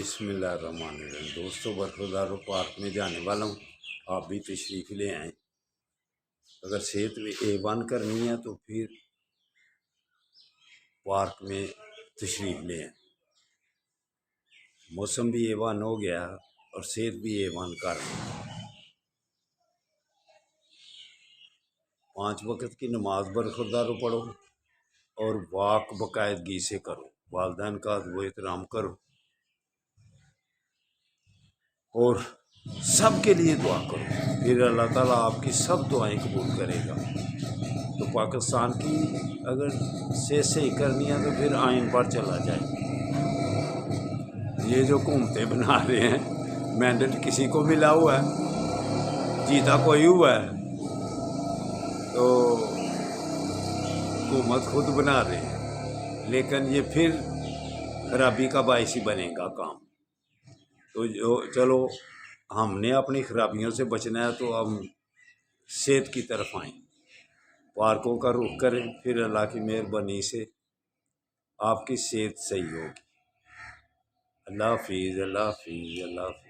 بسم اللہ الرحمن الرحیم۔ دوستوں، برخورداروں، پارک میں جانے والا ہوں، آپ بھی تشریف لے آئیں۔ اگر صحت میں A1 کرنی ہے تو پھر پارک میں تشریف لے آئیں۔ موسم بھی A1 ہو گیا اور صحت بھی A1 کر رہی ہے۔ 5 وقت کی نماز برخورداروں پڑھو اور واک باقاعدگی سے کرو، والدین کا ادب و احترام کرو اور سب کے لیے دعا کرو، پھر اللہ تعالیٰ آپ کی سب دعائیں قبول کرے گا۔ تو پاکستان کی اگر صحیح کرنی ہے تو پھر آئین پر چلا جائے۔ یہ جو حکومتیں بنا رہے ہیں، مینڈیٹ کسی کو ملا ہوا ہے، جیتا کوئی ہوا ہے، تو حکومت خود بنا رہے ہیں، لیکن یہ پھر خرابی کا باعث ہی بنے گا کام۔ تو چلو، ہم نے اپنی خرابیوں سے بچنا ہے تو ہم صحت کی طرف آئیں، پارکوں کا رخ کریں، پھر اللہ کی مہربانی سے آپ کی صحت صحیح ہوگی۔ اللہ حافظ، اللہ حافظ، اللہ حافظ۔